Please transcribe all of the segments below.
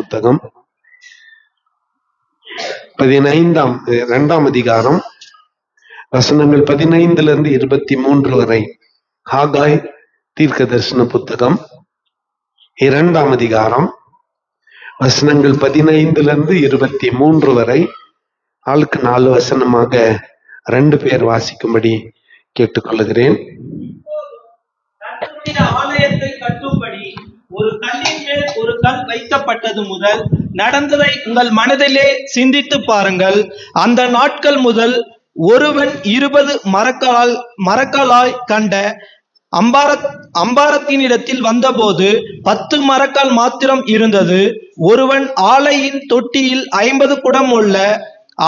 புத்தகம் 2ஆம் அதிகாரம் வசனங்கள் 15 23 வரை. ஆகாய் தீர்க்க தரிசன புத்தகம் 2ஆம் அதிகாரம் வசனங்கள் 15 23 வரை. ஆளுக்கு 4 வசனமாக 2 பேர் வாசிக்கும்படி கேட்டுக்கொள்கிறேன். ஆலயத்தை கட்டும்படி ஒரு கல்லின் மேல் ஒரு கல் வைக்கப்பட்டது முதல் நடந்ததை உங்கள் மனதிலே சிந்தித்து பாருங்கள். அந்த நாட்கள் முதல் ஒருவன் 20 மரக்காலாய் கண்ட அம்பாரத்தினிடத்தில் வந்தபோது 10 மரக்கால் மாத்திரம் இருந்தது. ஒருவன் ஆலையின் தொட்டியில் 50 குடம் உள்ள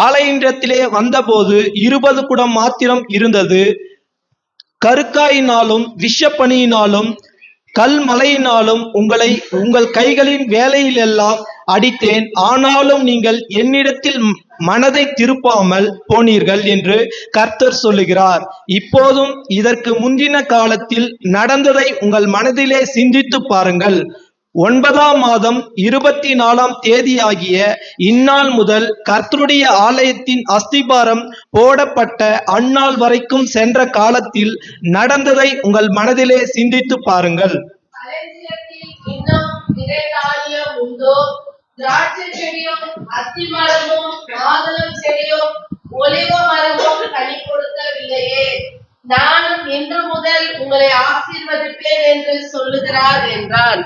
ஆலையினிடத்திலே வந்தபோது 20 குடம் மாத்திரம் இருந்தது. கருக்காயினாலும் விஷப்பணியினாலும் கல்மலையினாலும் உங்கள் கைகளின் வேலையிலெல்லாம் அடித்தேன். ஆனாலும் நீங்கள் என்னிடத்தில் மனதை திருப்பாமல் போனீர்கள் என்று கர்த்தர் சொல்லுகிறார். இப்போதும் இதற்கு முந்தின காலத்தில் நடந்ததை உங்கள் மனதிலே சிந்தித்து பாருங்கள். 9ஆம் மாதம் 24ஆம் தேதியாகிய இந்நாள் முதல் கர்த்தருடைய ஆலயத்தின் அஸ்திபாரம் போடப்பட்ட அந்நாள் வரைக்கும் சென்ற காலத்தில் நடந்ததை உங்கள் மனதிலே சிந்தித்து பாருங்கள். நானும் இன்று முதல் உங்களை ஆசீர்வதிப்பேன் என்று சொல்லுகிறார் என்றான்.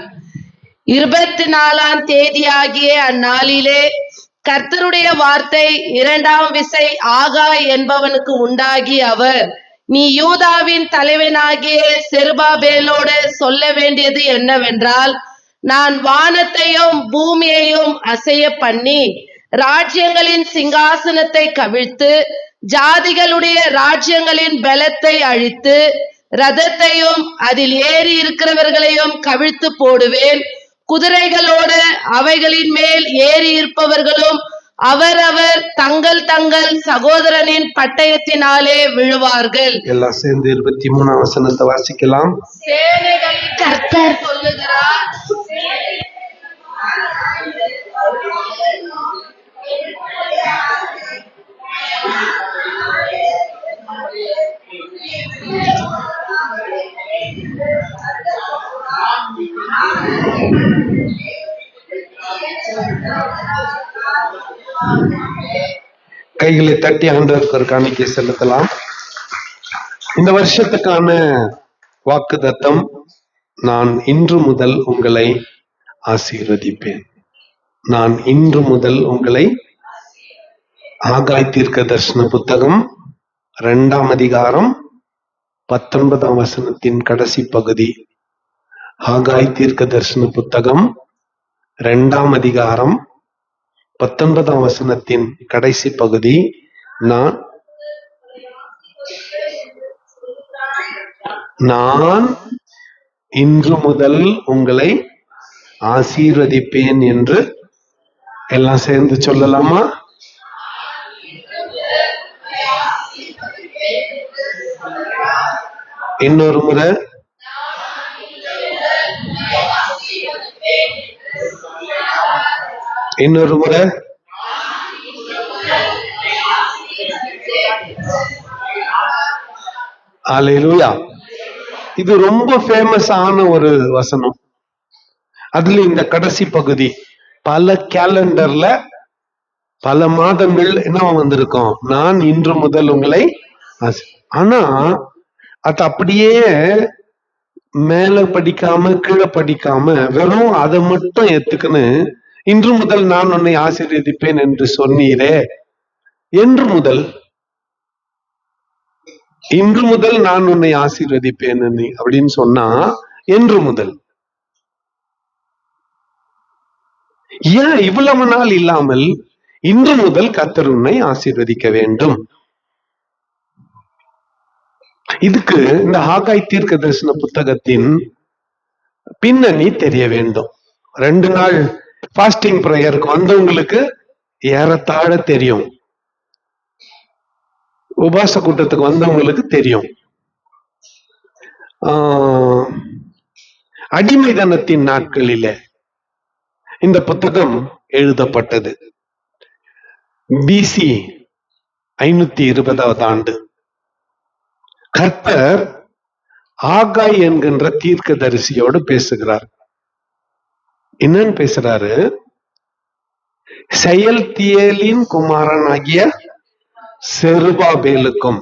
24ஆம் தேதியாகிய அந்நாளிலே கர்த்தருடைய வார்த்தை 2ஆம் விசை ஆகாய் என்பவனுக்கு உண்டாகி அவர், நீ யூதாவின் தலைவனாகிய செருபாபேலோடு சொல்ல வேண்டியது என்னவென்றால், நான் வானத்தையும் பூமியையும் அசைய பண்ணி ராஜ்யங்களின் சிங்காசனத்தை கவிழ்த்து ஜாதிகளுடைய ராஜ்யங்களின் பலத்தை அழித்து ரதத்தையும் அதில் ஏறி இருக்கிறவர்களையும் கவிழ்த்து போடுவேன். குதிரைகளோடு அவைகளின் மேல் ஏறி இருப்பவர்களும் அவரவர் தங்கள் தங்கள் சகோதரனின் பட்டயத்தினாலே விழுவார்கள். எல்லாம் சேர்ந்து 23ஆம் வசனத்தை வாசிக்கலாம். சேனைகளின் கர்த்தர் சொல்லுகிறார், கைகளை தட்டி ஆண்டவருக்கு ஒரு காணிக்கை செலுத்தலாம். இந்த வருஷத்துக்கான வாக்குத்தத்தம், நான் இன்று முதல் உங்களை ஆசீர்வதிப்பேன். நான் இன்று முதல் உங்களை. ஆகாய் தீர்க்க தரிசன புத்தகம் 2ஆம் அதிகாரம் 19ஆம் வசனத்தின் கடைசி பகுதி. ஆகாய் தீர்க்க தரிசன புத்தகம் 2ஆம் அதிகாரம் 19ஆம் வசனத்தின் கடைசி பகுதி. நான் இன்று முதல் உங்களை ஆசீர்வதிப்பேன் என்று எல்லாம் சேர்ந்து சொல்லலாமா? இன்னொரு முறை. இன்னொரு முறை. அல்லேலூயா. இது ரொம்ப ஃபேமஸ் ஆன ஒரு வசனம். அதுல இந்த கடைசி பகுதி பல கேலண்டர்ல பல மாதங்கள் என்ன வந்திருக்கும், நான் இன்று முதல் உங்களை. ஆனா அது அப்படியே மேல படிக்காம கீழே படிக்காம வெறும் அதை மட்டும் எடுத்துக்கின்னு, இன்று முதல் நான் உன்னை ஆசீர்வதிப்பேன் என்று சொன்னீரே, என்று முதல் இன்று முதல் நான் உன்னை ஆசீர்வதிப்பேன் அப்படின்னு சொன்னா, என்று முதல் ஏன் இவ்வளவு நாள் இல்லாமல் இன்று முதல் கர்த்தர் உன்னை ஆசீர்வதிக்க வேண்டும்? இதுக்கு இந்த ஆகாய் தீர்க்க தரிசன புத்தகத்தின் பின்னணி தெரிய வேண்டும். 2 நாள் ஃபாஸ்டிங் பிரேயருக்கு வந்தவங்களுக்கு ஏறத்தாழ தெரியும், உபாச கூட்டத்துக்கு வந்தவங்களுக்கு தெரியும். அடிமைதனத்தின் நாட்களில இந்த புத்தகம் எழுதப்பட்டது. பிசி 520வது ஆண்டு. கர்த்தர் ஆகாய் என்கின்ற தீர்க்கதரிசியோடு பேசுகிறார். என்னன்னு பேசுறாரு? செயல்தியேலின் குமாரனாகிய செருபாபேலுக்கும்,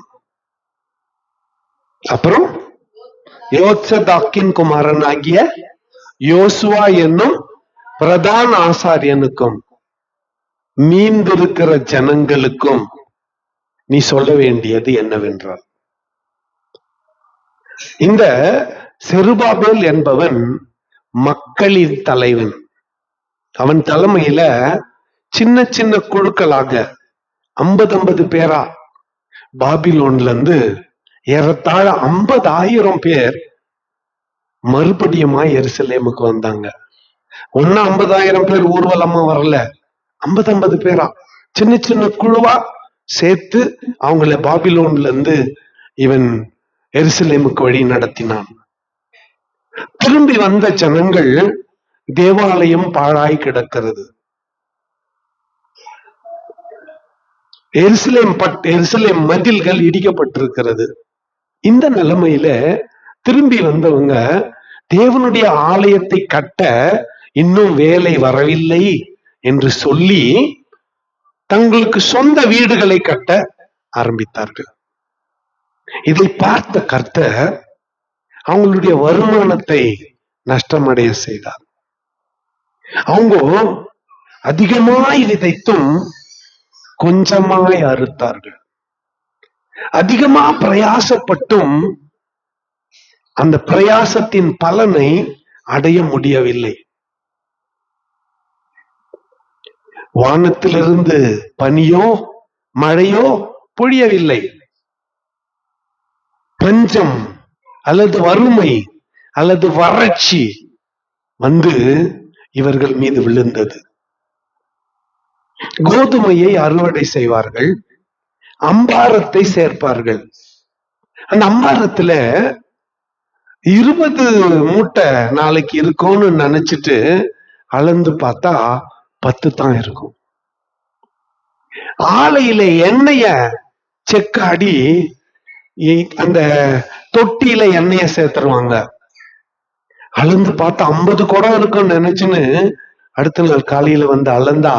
அப்புறம் யோத்சதாக்கின் குமாரனாகிய யோசுவா என்னும் பிரதான ஆசாரியனுக்கும், மீந்திருக்கிற ஜனங்களுக்கும் நீ சொல்ல வேண்டியது என்னவென்றால், இந்த செருபாபேல் என்பவன் மக்களின் தலைவன். அவன் தலைமையில சின்ன சின்ன குழுக்களாக 50 பேரா பாபிலோன்ல இருந்து ஏறத்தாழ 50,000 பேர் மறுபடியுமா எருசலேமுக்கு வந்தாங்க. ஒன்னா 50,000 பேர் ஊர்வலமா வரல, 50 பேரா சின்ன சின்ன குழுவா சேர்த்து அவங்கள பாபிலோன்ல இருந்து இவன் எருசலேமுக்கு வழி நடத்தினான். திரும்பி வந்த ஜனங்கள், தேவாலயம் பாழாய் கிடக்கிறது, எருசலேம் மதில்கள் இடிக்கப்பட்டிருக்கிறது. இந்த நிலைமையில திரும்பி வந்தவங்க தேவனுடைய ஆலயத்தை கட்ட இன்னும் வேலை வரவில்லை என்று சொல்லி தங்களுக்கு சொந்த வீடுகளை கட்ட ஆரம்பித்தார்கள். இதை பார்த்த கர்த்தர் அவங்களுடைய வருமானத்தை நஷ்டமடைய செய்தார். அவங்க அதிகமாய் விதைத்தும் கொஞ்சமாய் அறுத்தார்கள். அதிகமா பிரயாசப்பட்டும் அந்த பிரயாசத்தின் பலனை அடைய முடியவில்லை. வானத்திலிருந்து பனியோ மழையோ பொழியவில்லை. பஞ்சம் அல்லது வறுமை அல்லது வறட்சி வந்து இவர்கள் மீது விழுந்தது. கோதுமையை அறுவடை செய்வார்கள், அம்பாரத்தை சேர்ப்பார்கள். அந்த அம்பாரத்துல 20 மூட்டை நாளைக்கு இருக்கும்னு நினைச்சிட்டு அளந்து பார்த்தா 10 தான் இருக்கும். ஆலையில எண்ணெய செக்காடி அந்த தொட்டியில எண்ணெய சேர்த்துருவாங்க. அளந்து பார்த்தா 50 குடம் இருக்கும்னு நினைச்சுன்னு அடுத்த நாள் காலையில வந்து அளந்தா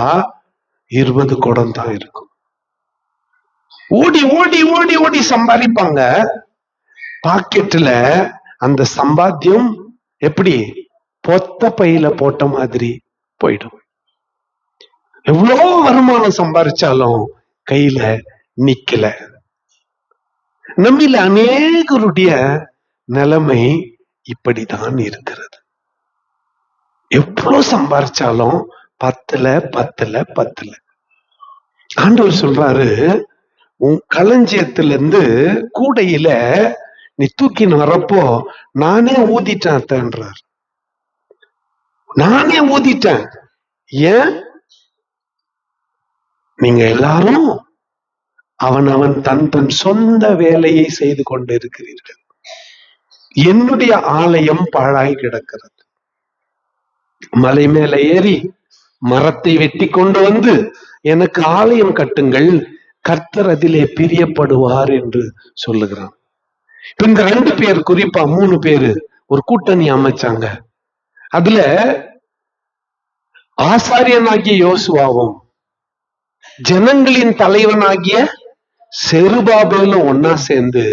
20 குடம் தான் இருக்கும். ஓடி ஓடி ஓடி ஓடி சம்பாதிப்பாங்க. பாக்கெட்ல அந்த சம்பாத்தியம் எப்படி பொத்த பையில போட்ட மாதிரி போயிடும். எவ்வளவு வருமானம் சம்பாதிச்சாலும் கையில நிக்கல. நம்மில அநேகருடைய நிலைமை இப்படிதான் இருக்கிறது. எவ்வளவு சம்பாதிச்சாலும் பத்தல. ஆண்டவர் சொல்றாரு, உன் களஞ்சியத்திலிருந்து கூடையில நீ தூக்கின்னு வரப்போ நானே ஊதிட்டேன்றார். நானே ஊதிட்டேன். ஏன்? நீங்க எல்லாரும் அவன் தன் சொந்த வேலையை செய்து கொண்டு இருக்கிறீர்கள். என்னுடைய ஆலயம் பாழாய் கிடக்கிறது. மலை மேல ஏறி மரத்தை வெட்டி கொண்டு வந்து எனக்கு ஆலயம் கட்டுங்கள், கர்த்தர் அதிலே பிரியப்படுவார் என்று சொல்லுகிறான். இப்ப இந்த 2 பேர், குறிப்பா 3 பேரு ஒரு கூட்டணி அமைச்சாங்க. அதுல ஆசாரியனாகிய யோசுவாவும் ஜனங்களின் தலைவனாகிய செருபாபேலும் ஒன்னா சேர்ந்து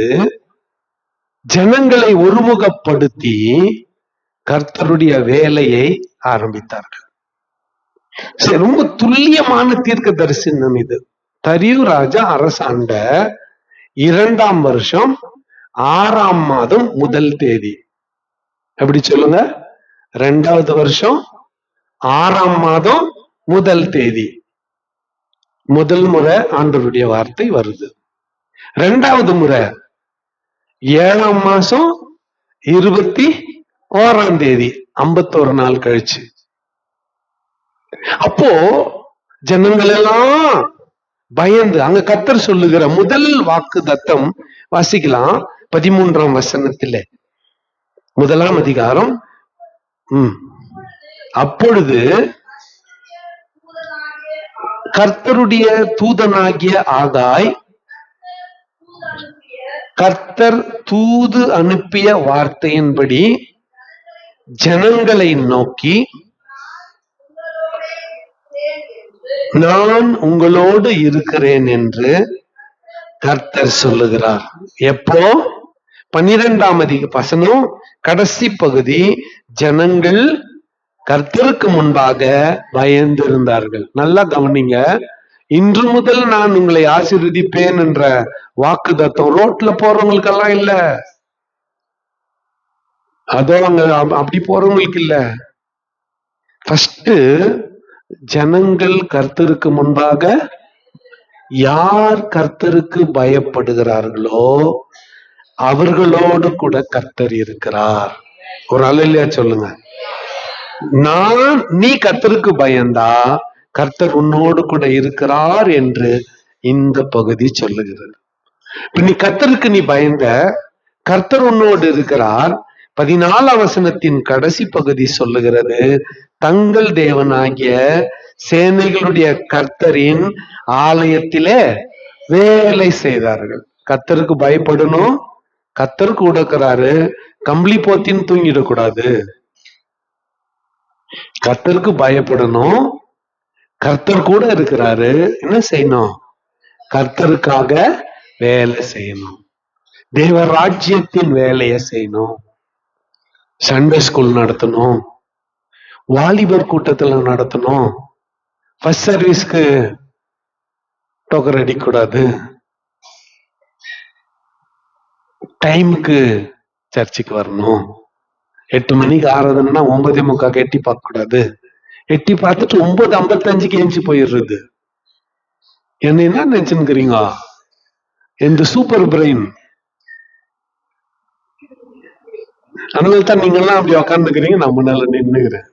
ஜனங்களை ஒருமுகப்படுத்தி கர்த்தருடைய வேலையை ஆரம்பித்தார்கள். ரொம்ப துல்லியமான தீர்க்க தரிசனம் இது. தரியு ராஜா அரசாண்ட 2ஆம் வருஷம் 6ஆம் மாதம் 1 தேதி. எப்படி சொல்லுங்க? 2வது வருஷம் 6ஆம் மாதம் 1 தேதி முதல் முறை ஆண்டவருடைய வார்த்தை வருது. 2வது முறை 7ஆம் மாசம் 21ஆம் தேதி, 51 நாள் கழிச்சு. அப்போ ஜனங்கள் எல்லாம் பயந்து, அங்க கர்த்தர் சொல்லுகிற முதல் வாக்கு தத்தம் வாசிக்கலாம் 13ஆம் வசனத்திலே, 1ஆம் அதிகாரம். அப்பொழுது கர்த்தருடைய தூதனாகிய ஆகாய் கர்த்தர் தூது அனுப்பிய வார்த்தையின்படி ஜனங்களை நோக்கி, நான் உங்களோடு இருக்கிறேன் என்று கர்த்தர் சொல்லுகிறார். எப்போ? 12ஆம் வசனம் கடைசி பகுதி, ஜனங்கள் கர்த்தருக்கு முன்பாக பயந்திருந்தார்கள். நல்லா கவனிங்க. இன்று முதல் நான் உங்களை ஆசீர்வதிப்பேன் என்ற வாக்குத்தத்தம் ரோட்ல போறவங்களுக்கெல்லாம் இல்ல, அதோ அங்க அப்படி போறவங்களுக்கு இல்ல. ஃபர்ஸ்ட் ஜனங்கள் கர்த்தருக்கு முன்பாக, யார் கர்த்தருக்கு பயப்படுகிறார்களோ அவர்களோடு கூட கர்த்தர் இருக்கிறார். ஒரு அல்லேலூயா சொல்லுங்க. நீ கர்த்தருக்கு பயந்தா கர்த்தர் உன்னோடு கூட இருக்கிறார் என்று இந்த பகுதி சொல்லுகிறது. இப்ப நீ கர்த்தருக்கு பயந்த, கர்த்தர் உன்னோடு இருக்கிறார். 14ஆம் வசனத்தின் கடைசி பகுதி சொல்லுகிறது, தங்கள் தேவனாகிய சேனைகளுடைய கர்த்தரின் ஆலயத்திலே வேலை செய்தார்கள். கர்த்தருக்கு பயப்படணும், கர்த்தர் கூட இருக்கிறாரு, கம்பளி போத்தின்னு தூங்கிடக்கூடாது. கர்த்தருக்கு பயப்படணும், கர்த்தர் கூட இருக்கிறாரு, என்ன செய்யணும்? கர்த்தருக்காக வேலை செய்யணும், தேவ ராஜ்யத்தின் வேலையை செய்யணும். சண்டே ஸ்கூல் நடத்தணும், வாலிபர் கூட்டத்துல நடத்தணும், ஃபர்ஸ்ட் சர்வீஸ்க்கு டோக்கர் அடிக்கூடாது, டைமுக்கு சர்ச்சுக்கு வரணும், 8 மணிக்கு ஆறாதுன்னா 9:45 எட்டி பார்க்க கூடாது, எட்டி பார்த்துட்டு 9:55 ஏஞ்சி போயிடுறது. என்ன நினைச்சுக்கிறீங்க? இந்த சூப்பர் பிரெயின். அதனால தான் நீங்க எல்லாம் அப்படி உக்காந்துக்கிறீங்க, நான் முன்னால நின்னுக்கிறேன்.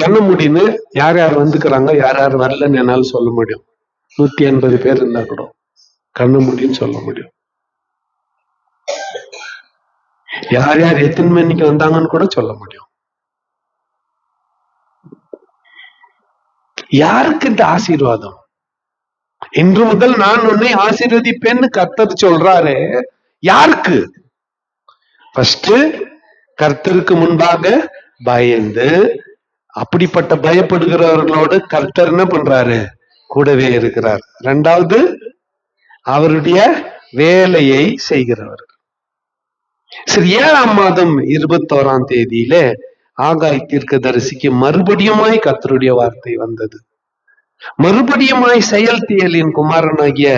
கண்ண முடின்னு யார் யார் வந்துக்கிறாங்க, யார் யார் வரலன்னு என்னால சொல்ல முடியும். 180 பேர் இருந்தா கூட கண்ண முடின்னு சொல்ல முடியும். யார் யார் எத்தனை மணிக்கு வந்தாங்கன்னு கூட சொல்ல முடியும். யாருக்கு இந்த ஆசீர்வாதம்? இன்று முதல் நான் உன்னை ஆசீர்வதிப்பேன்னு கர்த்தர் சொல்றாரு. யாருக்கு? ஃபர்ஸ்ட் கர்த்தருக்கு முன்பாக பயந்து, அப்படிப்பட்ட பயப்படுகிறவர்களோடு கர்த்தர் என்ன பண்றாரு? கூடவே இருக்கிறார். 2வது அவருடைய வேலையை செய்கிறவர். சரி, 7ஆம் மாதம் 21ஆம் தேதியில ஆகாய் தீர்க்கதரிசிக்கு மறுபடியுமாய் கர்த்தருடைய வார்த்தை வந்தது. மறுபடியுமாய் செயல்தியலின் குமாரனாகிய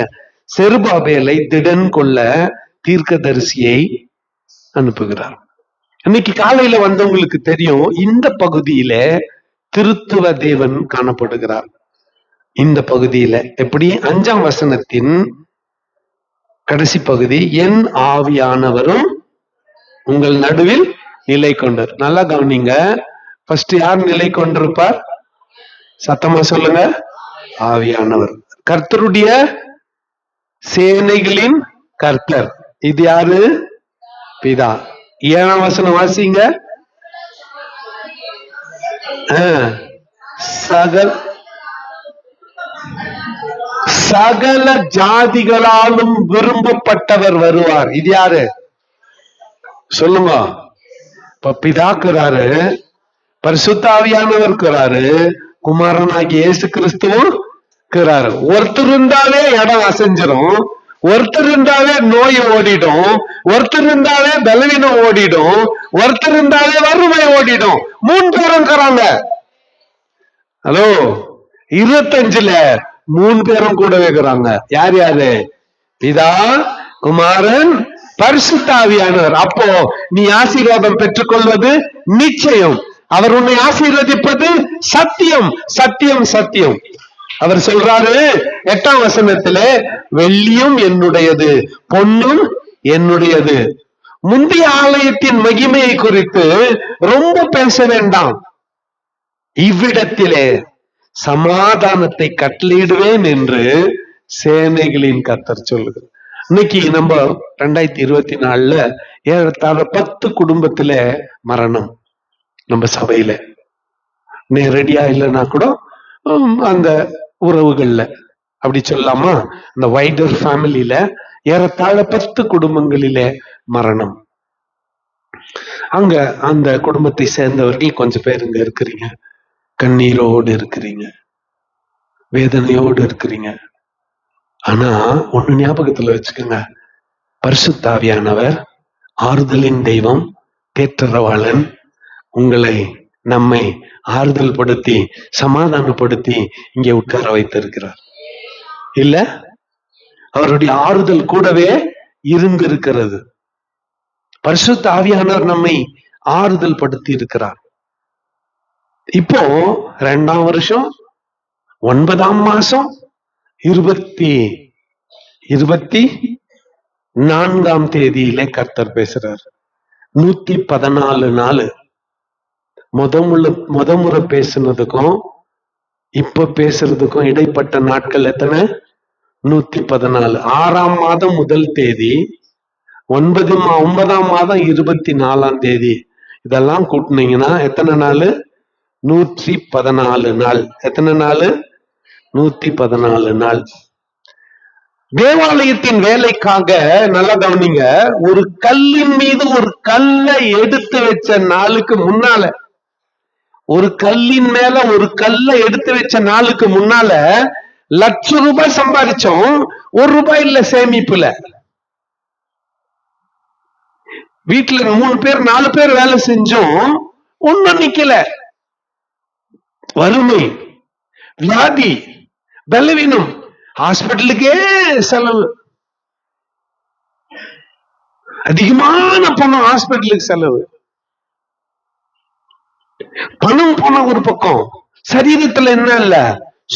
செருபாபேலை திடன் கொள்ள தீர்க்கதரிசியை அனுப்புகிறார். இன்னைக்கு காலையில வந்தவங்களுக்கு தெரியும், இந்த பகுதியில திருத்துவ தேவன் காணப்படுகிறார். இந்த பகுதியில எப்படி? 5ஆம் வசனத்தின் கடைசி பகுதி, என் ஆவியானவரும் உங்கள் நடுவில் நிலை கொண்டார். நல்லா கவனிங்க. ஃபர்ஸ்ட் யார் நிலை கொண்டிருப்பார்? சத்தமா சொல்லுங்க. ஆவியானவர். கர்த்தருடைய சேனைகளின் கர்த்தர். இது யாரு? பிதா. 7ஆம் வசனம் வாசிங்க. சகல ஜாதிகளாலும் விரும்பப்பட்டவர் வருவார். இது யாரு? சொல்லுங்க. இப்ப பிதாக்குறாரு, பரிசுத்த ஆவியானவர் இருக்கிறாரு, குமாரனாகிய இயேசு கிறிஸ்துவும் இருக்கிறாரு. ஒருத்தர் இருந்தாலே இடம் அசைஞ்சிரும், ஒருத்தர் இருந்தாலே நோய் ஓடிடும், ஒருத்தர் இருந்தாலே பலவீனம் ஓடிடும், ஒருத்தர் இருந்தாலே வறுமை ஓடிடும். 3 பேரும் இருக்கிறாங்க. ஹலோ, 25ல 3 பேரும் கூட இருக்கிறாங்க. யார் யாரு? பிதா, குமாரன், பரிசுத்த ஆவியானவர். அப்போ நீ ஆசீர்வாதம் பெற்றுக்கொள்வது நிச்சயம். அவர் உன்னை ஆசீர்வதிப்பது சத்தியம், சத்தியம், சத்தியம். அவர் சொல்றாரு 8ஆம் வசனத்துல, வெள்ளியும் என்னுடையது, பொன்னும் என்னுடையது. முந்தைய ஆலயத்தின் மகிமையை குறித்து ரொம்ப பேச வேண்டாம், இவ்விடத்திலே சமாதானத்தை கட்டளையிடுவேன் என்று சேனைகளின் கர்த்தர் சொல்லுகிறார். இன்னைக்கு நம்ம 2024ல ஏறத்தாழ 10 குடும்பத்துல மரணம் நம்ம சபையில. நேரடியா இல்லைன்னா கூட அந்த உறவுகள்ல அப்படி சொல்லாமா, இந்த வைடர் ஃபேமிலியில ஏறத்தாழ 10 குடும்பங்களிலே மரணம். அங்க அந்த குடும்பத்தை சேர்ந்தவர்கள் கொஞ்சம் பேர் இங்க இருக்கிறீங்க, கண்ணீரோடு இருக்கிறீங்க, வேதனையோடு இருக்கிறீங்க. ஆனா ஒண்ணு ஞாபகத்துல வச்சுக்கோங்க, பரிசுத்த ஆவியானவர் ஆறுதலின் தெய்வம், தேற்றரவாளன், உங்களை நம்மை ஆறுதல் படுத்தி சமாதானப்படுத்தி இங்கே உட்கார வைத்திருக்கிறார். இல்ல, அவருடைய ஆறுதல் கூடவே இருந்திருக்கிறது. பரிசுத்த ஆவியானவர் நம்மை ஆறுதல் படுத்தி இருக்கிறார். இப்போ 2ஆம் வருஷம் 9ஆம் மாசம் 24ஆம் தேதியிலே கர்த்தர் பேசுறார். 114 நாள் முறை பேசுனதுக்கும் இப்ப பேசுறதுக்கும் இடைப்பட்ட நாட்கள் எத்தனை? 114. 6ஆம் மாதம் 1 தேதி, 9ஆம் மாதம் 24ஆம் தேதி, இதெல்லாம் கூட்டினீங்கன்னா எத்தனை நாள்? 114 நாள். எத்தனை நாள்? 114 நாள். தேவாலயத்தின் வேலைக்காக நல்லா கவனிங்க, ஒரு கல்லின் மீது ஒரு கல்லை எடுத்து வச்ச நாளுக்கு முன்னால, ஒரு கல்லின் மேல ஒரு கல்லை எடுத்து வச்ச நாளுக்கு முன்னால ₹1,00,000 சம்பாதிச்சோம், ₹1 இல்ல சேமிப்புல. வீட்டுல 3 பேர் 4 பேர் வேலை செஞ்சோம், ஒண்ணும் நிக்கல. வறுமை, வியாதி, பலவீனம், ஹாஸ்பிட்டலுக்கே செலவு, அதிகமான பணம் ஹாஸ்பிட்டலுக்கு செலவு. பணம் போன ஒரு பக்கம், சரீரத்துல என்ன இல்ல?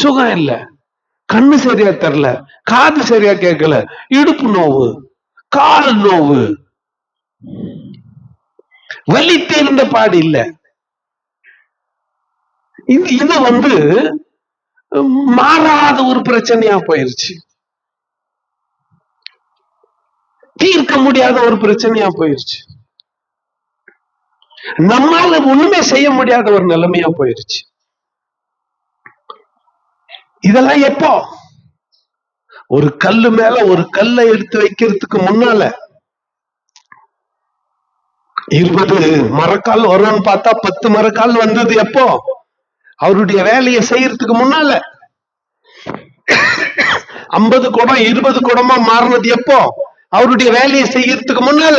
சுகம் இல்ல. கண்ணு சரியா தெரியல, காது சரியா கேட்கல, இடுப்பு நோவு, கால் நோவு, வலி தீர்ந்த பாடு இல்ல. இது மாறாத ஒரு பிரச்சனையா போயிருச்சு, தீர்க்க முடியாத ஒரு பிரச்சனையா போயிருச்சு, நம்மால ஒண்ணுமே செய்ய முடியாத ஒரு நிலைமையா போயிருச்சு. இதெல்லாம் எப்போ? ஒரு கல்லு மேல ஒரு கல்லை எடுத்து வைக்கிறதுக்கு முன்னால 20 மரக்கால் வரும்னு பார்த்தா 10 மரக்கால் வந்தது எப்போ? அவருடைய வேலையை செய்யறதுக்கு முன்னால. 50 குடம் 20 குடமா மாறினது எப்போ? அவருடைய வேலையை செய்யறதுக்கு முன்னால.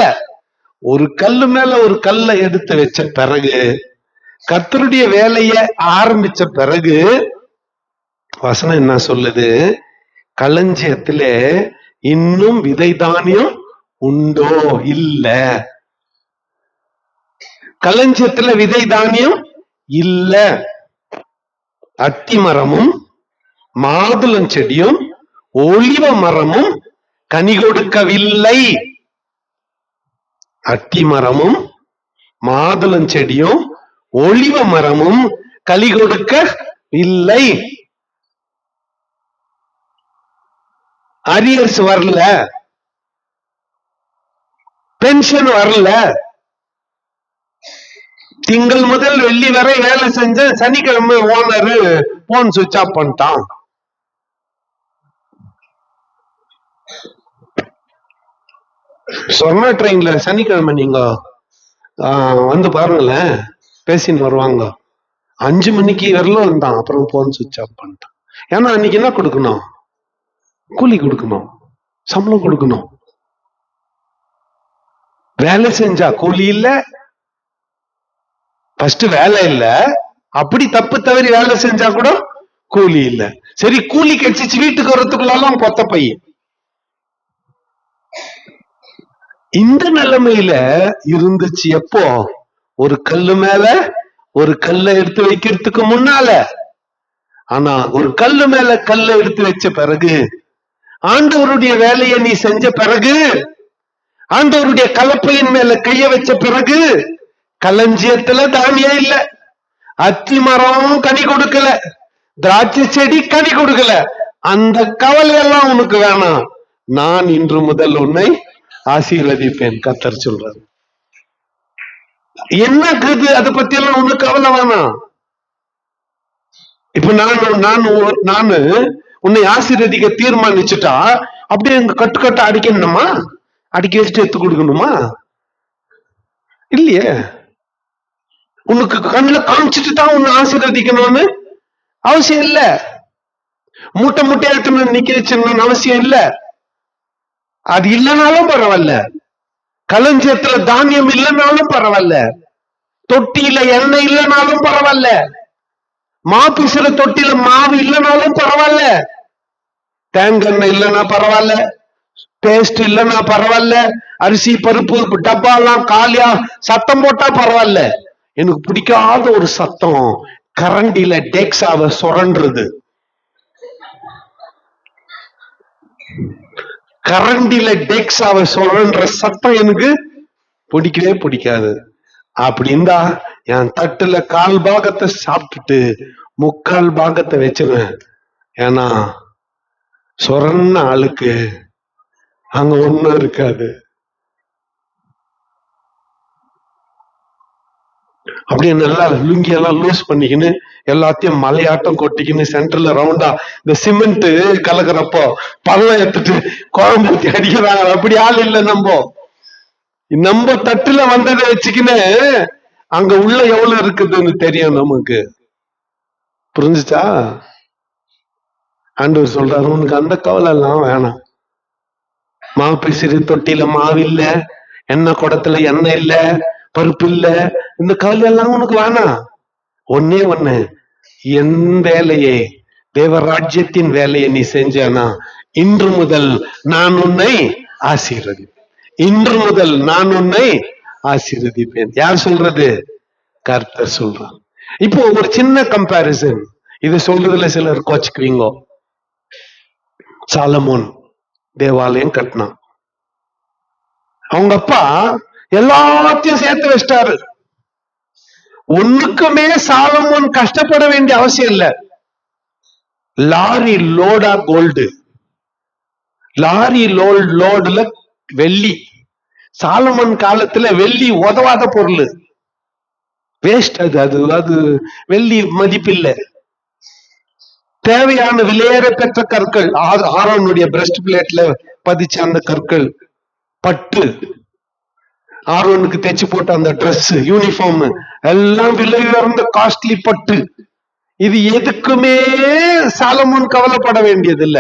ஒரு கல்லு மேல ஒரு கல்லை எடுத்து வச்ச பிறகு, கர்த்தருடைய வேலையை ஆரம்பிச்ச பிறகு வசனம் என்ன சொல்லுது? களஞ்சியத்துல இன்னும் விதை தானியம் உண்டோ? இல்ல. களஞ்சியத்துல விதை தானியம் இல்ல. அத்தி மரமும் மாதுளஞ்செடியும் ஒலிவ மரமும் கனி கொடுக்கவில்லை. அத்தி மரமும் மாதுளஞ்செடியும் ஒலிவ மரமும் கனி கொடுக்கவில்லை. அரியர்ஸ் வரல, பென்ஷன் வரல, திங்கள் முதல் வெள்ளி வரை வேலை செஞ்ச, சனிக்கிழமை ஓனரு போன் சுவிட்ச் ஆஃப் பண்ணிட்டான். சொன்ன ட்ரெயின்ல சனிக்கிழமை நீங்க வந்து பாருங்களேன், பேசின்னு வருவாங்க. 5 மணிக்கு வரலும் இருந்தான், அப்புறம் போன் சுவிட்ச் ஆஃப் பண்ணிட்டான். ஏன்னா அன்னைக்கு என்ன கொடுக்கணும்? கூலி கொடுக்கணும், சம்பளம் கொடுக்கணும். வேலை செஞ்சா கூலி இல்ல, ஃபர்ஸ்ட் வேலை இல்ல, அப்படி தப்பு தவறி வேலை செஞ்சா கூட கூலி இல்ல. சரி, கூலி கிடைச்சிச்சு, வீட்டுக்கு வரத்துக்குள்ளாலும் கொத்த பையன். இந்த நிலைமையில இருந்துச்சு எப்போ? ஒரு கல்லு மேல ஒரு கல்லை எடுத்து வைக்கிறதுக்கு முன்னால. ஆனா ஒரு கல்லு மேல கல்லை எடுத்து வச்ச பிறகு, ஆண்டவருடைய வேலையை நீ செஞ்ச பிறகு, ஆண்டவருடைய கலப்பையின் மேல கைய வச்ச பிறகு, களஞ்சியத்துல தானியம் இல்ல, அத்தி மரம் கனி கொடுக்கல, திராட்சை செடி கனி கொடுக்கல. அந்த கவலையெல்லாம் உனக்கு வேணாம், நான் இன்று முதல் உன்னை ஆசீர்வதிப்பேன், கர்த்தர் சொல்றாரு. என்ன கது? அதை பத்தி எல்லாம் உனக்கு கவலை வேணாம். இப்ப நானு உன்னை ஆசீர்வதிக்க தீர்மானிச்சுட்டா அப்படியே எங்க கட்டு அடிக்கணுமா? அடிக்க வச்சுட்டு எடுத்து கொடுக்கணுமா? இல்லையே. உனக்கு கண்ணுல காமிச்சிட்டு தான் உன்னை ஆசீர்வதிக்கணும்னு அவசியம் இல்ல. மூட்டையா எடுத்து நிக்க வச்சுன்னு அவசியம் இல்ல. அது இல்லைனாலும் பரவாயில்ல, களஞ்சியத்துல தானியம் இல்லைனாலும் பரவாயில்ல, தொட்டியில எண்ணெய் இல்லைனாலும் பரவாயில்ல, மாப்பிசுற தொட்டில மாவு இல்லைனாலும் பரவாயில்ல, தேங்காய் இல்லைன்னா பரவாயில்ல, பேஸ்ட் இல்லைன்னா பரவாயில்ல, அரிசி பருப்பு டப்பாலாம் காலியா சத்தம் போட்டா பரவாயில்ல. எனக்கு பிடிக்காத ஒரு சத்தம் கரண்டில டெக்ஸாவை சுரண்டுறது. கரண்டில டெக்ஸாவை சுரண்டுற சத்தம் எனக்கு பிடிக்கவே பிடிக்காது. அப்படி இருந்தா என் தட்டுல 1/4 பாகத்தை சாப்பிட்டுட்டு 3/4 பாகத்தை வச்சிருவேன். ஏன்னா சொரன்ன ஆளுக்கு அங்க ஒண்ணும் இருக்காது. அப்படியே நல்லா லுங்கி எல்லாம் லூஸ் பண்ணிக்கின்னு எல்லாத்தையும் மலையாட்டம் கொட்டிக்கின்னு சென்டர்ல ரவுண்டா இந்த சிமெண்ட் கலக்குறப்போ பள்ளம் எடுத்துட்டு குழம்பு ஊத்தி அடிக்கிறாங்க. அப்படி ஆள் இல்லை. நம்ம தட்டுல வந்ததை வச்சுக்கின்னு அங்க உள்ள எவ்வளவு இருக்குதுன்னு தெரியும் நமக்கு. புரிஞ்சுச்சா? ஆண்டவர் சொல்றாரு, உனக்கு அந்த கவலை எல்லாம் வேணாம். மாவு பிசிறு தொட்டில மாவு இல்ல, எண்ணெய் குடத்துல எண்ணெய் இல்ல, பருப்பு இல்ல, இந்த கவலை எல்லாம் உனக்கு வேணாம். ஒன்னே ஒண்ணு, என் வேலையை, தேவராஜ்யத்தின் வேலையை நீ செஞ்சானா இன்று முதல் நான் உன்னை ஆசீர்வதிப்பேன். இன்று முதல் நான் உன்னை ஆசீர்வதிப்பேன். யார் சொல்றது? கர்த்தர் சொல்றான். இப்போ ஒரு சின்ன கம்பாரிசன், இது சொல்றதுல சிலர் கோச்சுக்குவீங்க. சாலமோன் தேவாலயம் கட்டினான். அவங்க அப்பா எல்லாத்தையும் சேர்த்து வச்சிட்டாரு. ஒண்ணுக்குமே சாலமோன் கஷ்டப்பட வேண்டிய அவசியம் இல்ல. லாரி லோடா கோல்டு, லாரி லோடுல வெள்ளி. சாலமன் காலத்துல வெள்ளி உதவாத பொருள், வேஸ்ட். அது வெள்ளி மதிப்பில்லை. தேவையான விலையேற பெற்ற கற்கள், ஆரோனுடைய பிரஸ்ட் பிளேட்ல பதிச்ச அந்த கற்கள், பட்டு, ஆரோனுக்கு தைச்சு போட்ட அந்த ட்ரெஸ், யூனிஃபார்ம் எல்லாம் விலை உயர்ந்த காஸ்ட்லி பட்டு. இது எதுக்குமே சாலமோன் கவலைப்பட வேண்டியது இல்ல.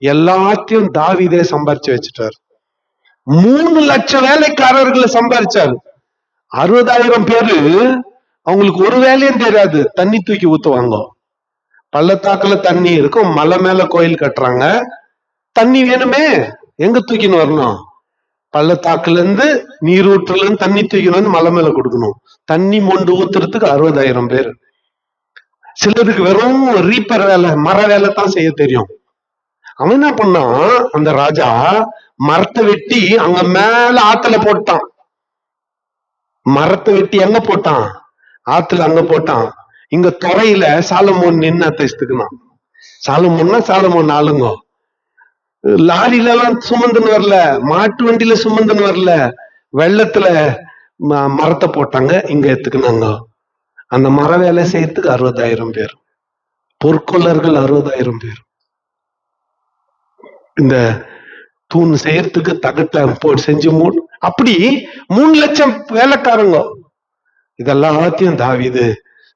எல்லாத்தையும் தாவீதே சம்பாரிச்சு வச்சுட்டாரு. 3 லட்சம் வேலைக்காரர்களை சம்பாரிச்சாரு. 60,000 பேரு அவங்களுக்கு ஒரு வேலையும் தெரியாது. தண்ணி தூக்கி ஊத்துவாங்க. பள்ளத்தாக்குல தண்ணி இருக்கும், மலை மேல கோயில் கட்டுறாங்க. தண்ணி வேணுமே, எங்க தூக்கின்னு வரணும்? பள்ளத்தாக்குல இருந்து நீரூற்றுல இருந்து தண்ணி தூக்கின்னு வந்து மலை மேல கொடுக்கணும். தண்ணி மொண்டு ஊத்துறதுக்கு 60,000 பேர். சிலருக்கு வெறும் ரீப்பர் வேலை, மர வேலை தான் செய்ய தெரியும். அவன் என்ன பண்ணான், அந்த ராஜா மரத்தை வெட்டி அங்க மேல ஆத்துல போட்டான். மரத்தை வெட்டி எங்க போட்டான்? ஆத்துல அங்க போட்டான். இங்க துறையில சாலமோன் நின்று அத்தஸ்துக்குனான். சாலமோன் ஆளுங்க லாரில எல்லாம் சுமந்துன்னு வரல, மாட்டு வண்டியில சுமந்துன்னு வரல, வெள்ளத்துல மரத்தை போட்டாங்க, இங்க எடுத்துக்கினாங்க. அந்த மர வேலை செய்யறதுக்கு 60,000 பேர், பொற்கொள்ளர்கள் 60,000 பேர். இந்த தூண் செய்யறதுக்கு தகட்ட செஞ்சு அப்படி 3 லட்சம் வேலைக்காரங்க. இதெல்லாத்தையும் தாவீது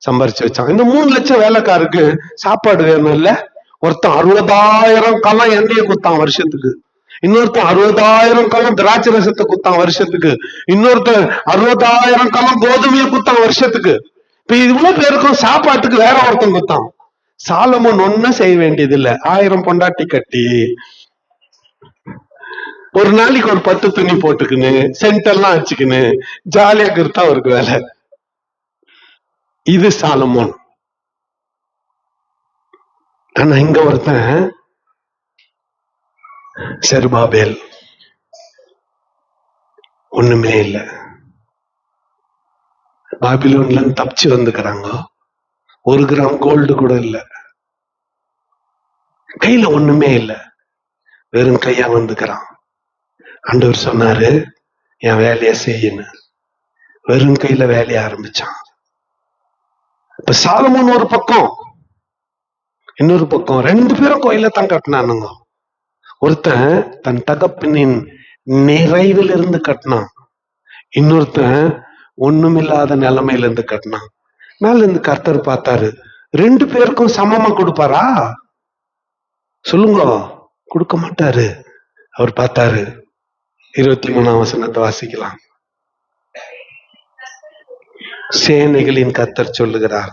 சம்பாரிச்சு வச்சான். இந்த 3 லட்சம் வேலைக்காருக்கு சாப்பாடு வேணும் இல்ல? ஒருத்தன் 60,000 கலம் எண்ணெயை குத்தான் வருஷத்துக்கு, இன்னொருத்தன் 60,000 கலம் திராட்சை ரசத்தை குத்தான் வருஷத்துக்கு, இன்னொருத்தன் 60,000 கலம் கோதுமையை குத்தான் வருஷத்துக்கு. இப்ப இவ்வளவு பேருக்கும் சாப்பாட்டுக்கு வேற ஒருத்தன் குத்தான். சாலமோன் ஒன்னும் செய்ய வேண்டியது இல்ல. 1000 பொண்டாட்டி கட்டி ஒரு நாளைக்கு ஒரு 10 துணி போட்டுக்குன்னு சென்டெல்லாம் வச்சுக்கின்னு ஜாலியா இருக்கிறதா அவருக்கு வேலை. இது சாலமோன். ஆனா இங்க ஒருத்தன் செருபாபேல் ஒண்ணுமே இல்லை. பாபிலோன்ல தப்பிச்சு வந்துக்கிறாங்க. 1 கிராம் கோல்டு கூட இல்ல, கையில ஒண்ணுமே இல்ல, வெறும் கையா வந்துக்கிறான். ஆண்டவர் சொன்னாரு, என் வேலைய செய்யணும். வெறும் கையில வேலைய ஆரம்பிச்சான். இப்ப சாலமோன் ஒரு பக்கம், இன்னொரு பக்கம் 2 பேரும் கோயில தான் கட்டினானுங்க. ஒருத்தன் தன் தகப்பனின் நிறைவில் இருந்து கட்டினான், இன்னொருத்தன் ஒண்ணுமில்லாத நிலைமையில இருந்து கட்டினான். மேல இருந்து கர்த்தர் பார்த்தாரு, 2 பேருக்கும் சமமா கொடுப்பாரா? சொல்லுங்க, கொடுக்க மாட்டாரு. அவர் பார்த்தாரு. 23ஆம் வசனத்தை வாசிக்கலாம். சேனைகளின் கர்த்தர் சொல்லுகிறார்,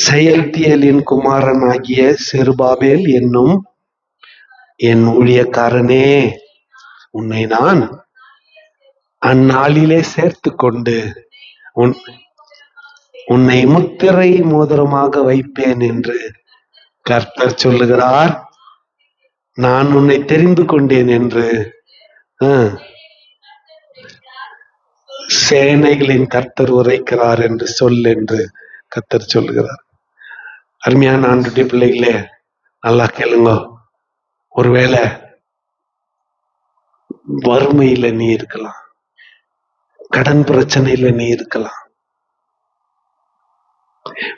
செயல்தியலின் குமாரனாகிய செருபாபேல் என்னும் என் ஊழியக்காரனே, உன்னை நான் அந்நாளிலே சேர்த்து கொண்டு உன்னை முத்திரை மோதிரமாக வைப்பேன் என்று கர்த்தர் சொல்லுகிறார். நான் உன்னை தெரிந்து கொண்டேன் என்று சேனைகளின் கர்த்தர் உரைக்கிறார் என்று சொல் என்று கர்த்தர் சொல்லுகிறார். அருமையான ஆண்டுடைய பிள்ளைகளே, நல்லா கேளுங்க. ஒருவேளை வறுமையில நீ இருக்கலாம், கடன் பிரச்சனையில நீ இருக்கலாம்,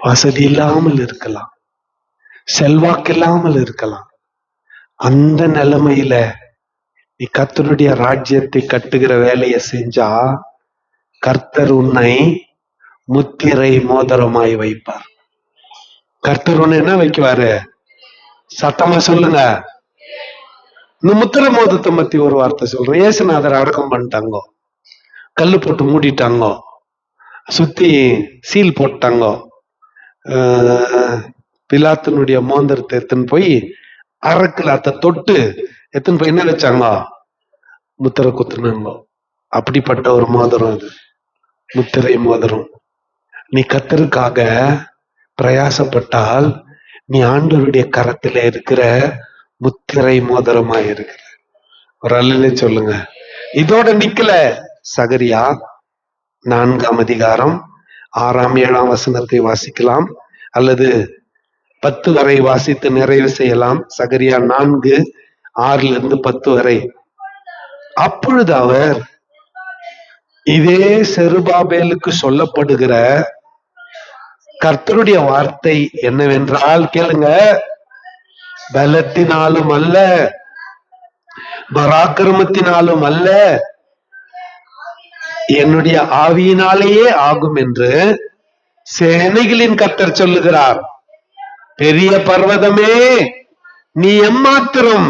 வசதி இல்லாமல் இருக்கலாம், செல்வாக்கு இல்லாமல் இருக்கலாம். அந்த நிலைமையில நீ கர்த்தருடைய ராஜ்யத்தை கட்டுகிற வேலையை செஞ்சா கர்த்தர் உன்னை முத்திரை மோதிரமாய் வைப்பார். கர்த்தர் உன்னை என்ன வைக்குவாரு? சத்தமா சொல்லுங்க. இந்த முத்திரை மோதிரத்தை பத்தி ஒரு வார்த்தை சொல்றேன். இயேசுநாதர் அடக்கம் பண்ணிட்டாங்க, கல்லு போட்டு மூடிட்டாங்க, சுத்தி சீல் போட்டாங்க. பிலாத்தினுடைய மோதிரத்தை எடுத்துன்னு போய் அரக்கிலாத்தை தொட்டு எடுத்துன்னு போய் என்ன வச்சாங்க? முத்திரை குத்துனாங்க. அப்படிப்பட்ட ஒரு மோதிரம் அது, முத்திரை மோதிரம். நீ கர்த்தருக்காக பிரயாசப்பட்டால் நீ ஆண்டவருடைய கரத்துல இருக்கிற முத்திரை மோதிரமா இருக்கிற. ஒரு அல்லலே சொல்லுங்க. இதோட நிக்கல. சகரியா 4ஆம் அதிகாரம் 6ஆம் 7ஆம் வசனத்தை வாசிக்கலாம், அல்லது 10 வரை வாசித்து நிறைவு செய்யலாம். சகரியா 4:6 10 வரை. அப்பொழுது அவர், இதே செருபாபேலுக்கு சொல்லப்படுகிற கர்த்தருடைய வார்த்தை என்னவென்றால் கேளுங்க, பலத்தினாலும் அல்ல, பராக்கிரமத்தினாலும் அல்ல, என்னுடைய ஆவியினாலேயே ஆகும் என்று சேனைகளின் கர்த்தர் சொல்லுகிறார். பெரிய பர்வதமே, நீ எம்மாத்திரம்?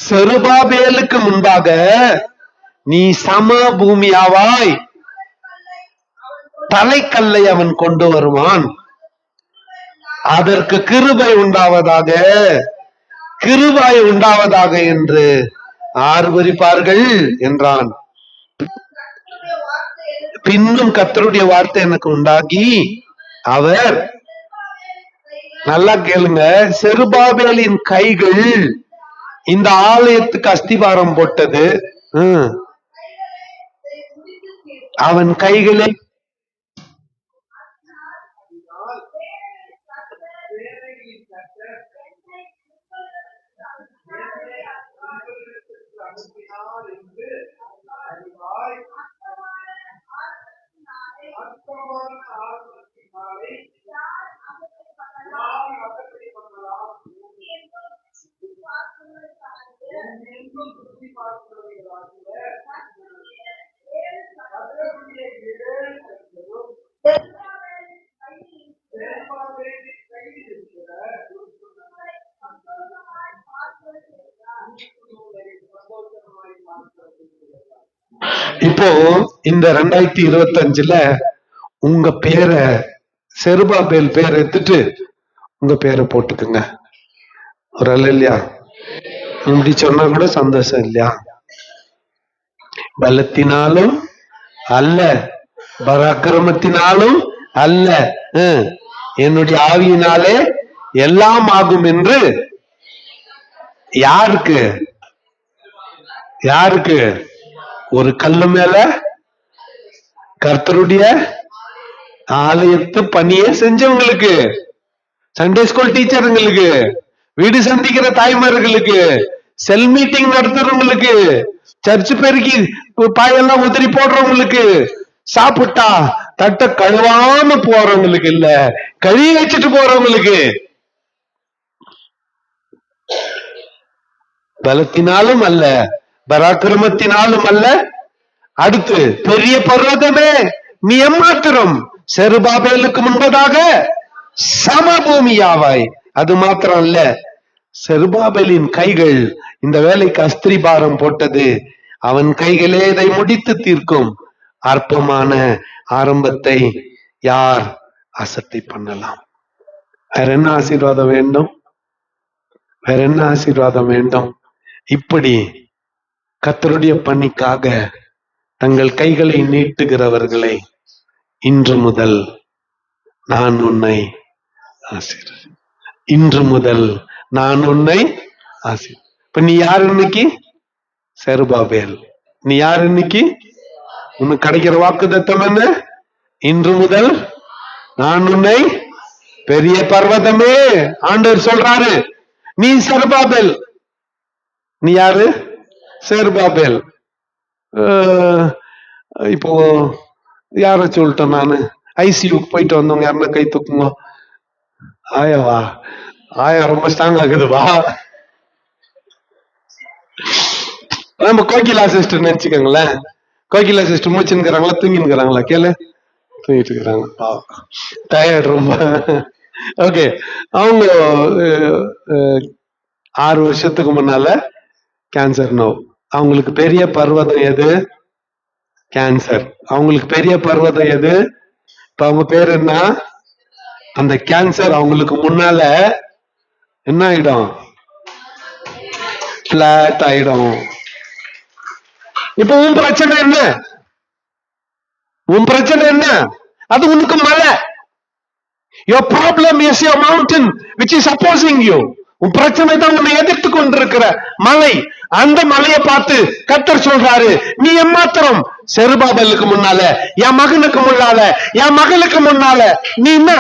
செருபாபேலுக்கு முன்பாக நீ சம பூமியாவாய். தலைக்கல்லை அவன் கொண்டு வருவான், அதற்கு கிருபை உண்டாவதாக, கிருபாய் உண்டாவதாக என்று ஆர்ப்பரிப்பார்கள் என்றான். பின்னும் கர்த்தருடைய வார்த்தை எனக்கு உண்டாகி, அவர், நல்லா கேளுங்க, செருபாபேலின் கைகள் இந்த ஆலயத்துக்கு அஸ்திபாரம் போட்டது. அவன் கைகளை இப்போ இந்த 2025 உங்க பேரை, செருபாபேல் பேரை எடுத்துட்டு உங்க பேரை போட்டுக்குங்க. ஒரு அல்ல இல்லையா? இப்படி சொன்னா கூட சந்தோஷம் இல்லையா? பலத்தினாலும் அல்ல, பராக்கிரமத்தினாலும் அல்ல, என்னுடைய ஆவியினாலே எல்லாம் ஆகும் என்று. யாருக்கு? யாருக்கு? ஒரு கல்லு மேல கர்த்தருடைய ஆலயத்து பணியை செஞ்சவங்களுக்கு, சண்டே ஸ்கூல் டீச்சருங்களுக்கு, வீடு சந்திக்கிற தாய்மார்களுக்கு, செல் மீட்டிங் நடத்துறவங்களுக்கு, சர்ச் பெருக்கி பாயெல்லாம் உதிரி போடுறவங்களுக்கு, சாப்பிட்டா தட்டை கழுவாம போறவங்களுக்கு இல்ல, கழுவி வச்சுட்டு போறவங்களுக்கு. பலத்தினாலும் அல்ல, பராக்கிரமத்தினாலும் அல்ல. அடுத்து, பெரிய பர்வதமே நீ எம்மாத்திரம் செருபாபேலுக்கு முன்பதாக சமபூமியாவாய். அது மாத்திரம் இல்ல, செருபாபேலின் கைகள் இந்த வேலைக்கு அஸ்திரிபாரம் போட்டது. அவன் கைகளே இதை முடித்து தீர்க்கும். அற்பமான ஆரம்பத்தை யார் அசட்டை பண்ணலாம்? வேற என்ன ஆசீர்வாதம் வேண்டும்? வேற என்ன ஆசீர்வாதம் வேண்டும்? இப்படி கர்த்தருடைய பணிக்காக தங்கள் கைகளை நீட்டுகிறவர்களை இன்று முதல் நான் உன்னை ஆசீர்வதி. இன்று முதல் நான் உன்னை ஆசீர்வதி. இப்ப நீ யார் இன்னைக்கு? செருபாபேல். நீ யார் இன்னைக்கு? உனக்கு கிடைக்கிற வாக்குத்தத்தம் என்ன? இன்று முதல் நான் உன்னை பெரிய பர்வதமே. ஆண்டவர் சொல்றாரு, நீ செருபாபேல். நீ யாரு? செருபாபேல். இப்போ யார சொல்லிட்டேன் நானு? ஐசியூக்கு போயிட்டு வந்தவங்க யாருன்னா கை தூக்குங்க. ஆயாவா? ஆயா ரொம்ப ஸ்ட்ராங் ஆகுதுவா? நம்ம கோகிலா சிஸ்டர் நினைச்சுக்கோங்களேன். கோகிலா சிஸ்டர் மூச்சுங்கிறாங்களா தூங்கினுக்கிறாங்களா? கேளு, தூங்கிட்டு இருக்கிறாங்க. டயர்ட் ரொம்ப. ஓகே, அவங்க 6 வருஷத்துக்கு முன்னால கேன்சர் நோய். அவங்களுக்கு பெரிய பர்வதம் எது? கேன்சர். அவங்களுக்கு பெரிய பர்வதம் எது? இப்ப அவங்க பேர் என்ன? அந்த கேன்சர் அவங்களுக்கு முன்னால என்ன ஆயிடும்? பிளாட் ஆயிடும். இப்ப உன் பிரச்சனை என்ன? உன் பிரச்சனை என்ன? அது உனக்கு மலை. Your problem is your mountain which is opposing you. உன் பிரச்சனை தான் உன்னை எதிர்த்து கொண்டிருக்கிற மலை. அந்த மலையை பார்த்து கர்த்தர் சொல்றாரு, நீ எம்மாத்திரம் செருபாபேலுக்கு முன்னால, என் மகனுக்கு முன்னால, என் மகளுக்கு முன்னால நீ என்ன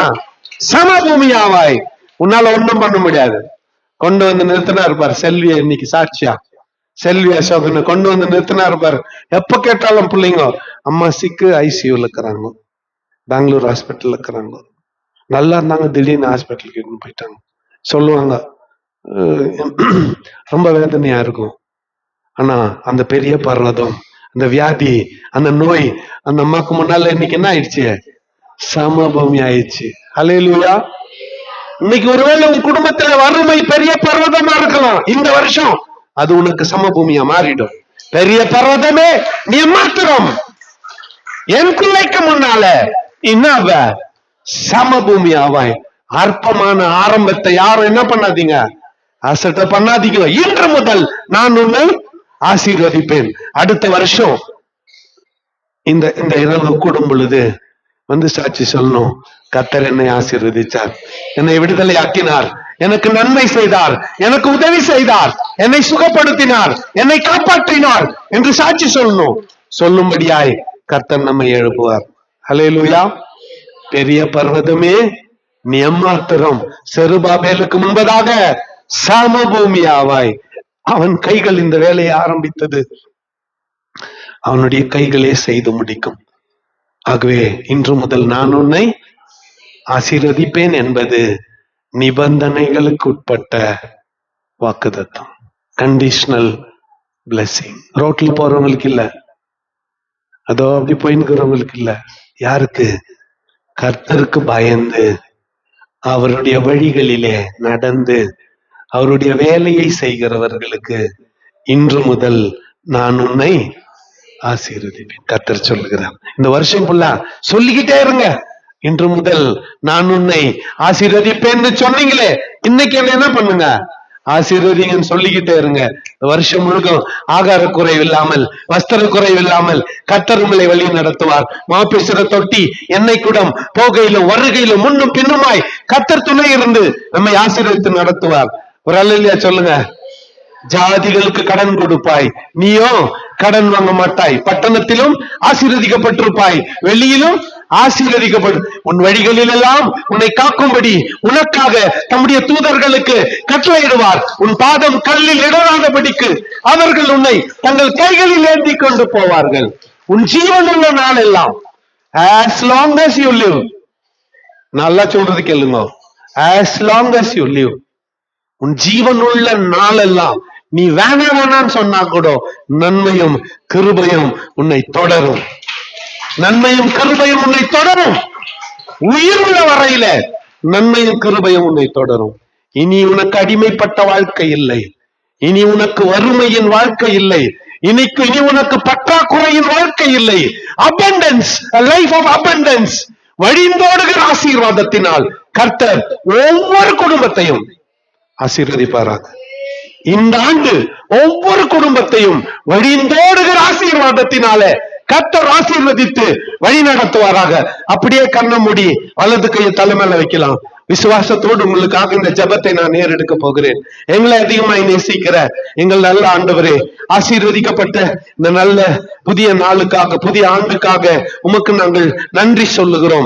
சமபூமியாவாய். உன்னால ஒண்ணும் பண்ண முடியாது. கொண்டு வந்து நிறுத்தினா இருப்பார் செல்வியை. இன்னைக்கு சாட்சியா செல்வி அசோகனை கொண்டு வந்து நிறுத்தினா இருப்பாரு. எப்ப கேட்டாலும் பிள்ளைங்க அம்மா சிக்கு ஐசியூல இருக்கிறாங்க, பெங்களூர் ஹாஸ்பிட்டல் இருக்கிறாங்க. நல்லா இருந்தாங்க, திடீர்னு ஹாஸ்பிட்டலுக்கு போயிட்டாங்க. சொல்லுவாங்க, ரொம்ப வேதனையா இருக்கும். ஆனா அந்த பெரிய பர்வதம், அந்த வியாதி, அந்த நோய் அந்த அம்மாக்கு முன்னால இன்னைக்கு என்ன ஆயிடுச்சு? சமபூமி ஆயிடுச்சு. ஹல்லேலூயா. இன்னைக்கு ஒருவேளை உன் குடும்பத்துல வறுமை பெரிய பர்வதமா இருக்கலாம். இந்த வருஷம் அது உனக்கு சமபூமியா மாறிடும். பெரிய பர்வதமே நீ மாத்திரம் என் பிள்ளைக்கு முன்னால என்ன சமபூமி ஆவாய். அற்பமான ஆரம்பத்தை யாரும் என்ன பண்ணாதீங்க, அசட்டை பண்ணாதீங்க. இன்று முதல் நான் உன்னை ஆசீர்வதிப்பேன். அடுத்த வருஷம் இந்த இந்த இரவு கூடும் பொழுது வந்து சாட்சி சொல்லணும், கர்த்தர் என்னை ஆசீர்வதிச்சார், என்னை விடுதலை ஆக்கினார், எனக்கு நன்மை செய்தார், எனக்கு உதவி செய்தார், என்னை சுகப்படுத்தினார், என்னை காப்பாற்றினார் என்று சாட்சி சொல்லணும். சொல்லும்படியாய் கர்த்தர் நம்மை எழுப்புவார். ஹல்லேலூயா. பெரிய பர்வதமே நீ எம்மாத்திரம் செருபாபேலுக்கு முன்பதாக சமபூமியாவாய். அவன் கைகள் இந்த வேலையை ஆரம்பித்தது, அவனுடைய கைகளே செய்து முடிக்கும். ஆகவே இன்று முதல் நான் உன்னை ஆசீர்வதிப்பேன் என்பது நிபந்தனைகளுக்கு உட்பட்ட வாக்குத்தத்தம். Conditional blessing. ரோட்ல போறவங்களுக்கு இல்ல, அதோ அப்படி போயின்னுக்கிறவங்களுக்கு இல்ல. யாருக்கு? கர்த்தருக்கு பயந்து அவருடைய வழிகளிலே நடந்து அவருடைய வேலையை செய்கிறவர்களுக்கு இன்று முதல் நான் உன்னை ஆசீர்வதிப்பேன். கர்த்தர் சொல்லுகிறார். இந்த வருஷம் ஃபுல்லா சொல்லிக்கிட்டே இருங்க, இன்று முதல் நான் உன்னை ஆசீர்வதிப்பேன்னு சொன்னீங்களே, இன்னைக்கு என்ன பண்ணுங்க? ஆசீர்வதிங்கன்னு சொல்லிக்கிட்டே இருங்க. வருஷம் முழுக்க ஆகார குறைவு இல்லாமல், வஸ்திர குறைவு இல்லாமல் கர்த்தர் உங்களை வழி நடத்துவார். மாப்பிசர தொட்டி, எண்ணெய் குடம், போகையிலும் வருகையிலும் முன்னும் பின்னுமாய் கர்த்தர் துணை இருந்து நம்மை ஆசீர்வதித்து நடத்துவார். ஒரு அல்லேலூயா சொல்லுங்க. ஜாதிகளுக்கு கடன் கொடுப்பாய், நீயோ கடன் வாங்க மாட்டாய். பட்டணத்திலும் ஆசீர்வதிக்கப்பட்டிருப்பாய், வெளியிலும் ஆசீர்வதிக்கப்படும். உன் வழிகளில் எல்லாம் உன்னை காக்கும்படி உனக்காக தம்முடைய தூதர்களுக்கு கட்டளையிடுவார். உன் பாதம் கல்லில் இடராதபடிக்கு அவர்கள் உன்னை தங்கள் கைகளில் ஏந்தி கொண்டு போவார்கள். உன் ஜீவனுள்ள நாள் எல்லாம் as long as you live, நல்லா சொல்றது கேளுங்க, as long as you live, உன் ஜீவனுள்ள நாளெல்லாம் நீ வேணான்னு சொன்னா கூட நன்மையும் கிருபையும் உன்னை தொடரும். நன்மையும் கிருபையும் உன்னை தொடரும். உயிருள்ள வரையில நன்மையும் கிருபையும் உன்னை தொடரும். இனி உனக்கு அடிமைப்பட்ட வாழ்க்கை இல்லை. இனி உனக்கு வறுமையின் வாழ்க்கை இல்லை. இனி உனக்கு பற்றாக்குறையின் வாழ்க்கை இல்லை. abundance, a life of abundance, வழிந்தோடுகிற ஆசீர்வாதத்தினால் கர்த்தர் ஒவ்வொரு குடும்பத்தையும் ஆசீர்வதிப்பாராக. இந்த ஆண்டு ஒவ்வொரு குடும்பத்தையும் வழிந்தோடுகிற ஆசீர்வாதத்தினால கர்த்தர் ஆசீர்வதித்து வழி நடத்துவாராக. அப்படியே கண்ண மூடி வலது கையை தலைமையில வைக்கலாம். விசுவாசத்தோடு உங்களுக்காக இந்த ஜெபத்தை நான் ஏறெடுக்க போகிறேன். எங்களை அதிகமாய் நேசிக்கிற எங்கள் நல்ல ஆண்டவரே, ஆசீர்வதிக்கப்பட்ட இந்த நல்ல புதிய நாளுக்காக, புதிய ஆண்டுக்காக உமக்கு நாங்கள் நன்றி சொல்லுகிறோம்.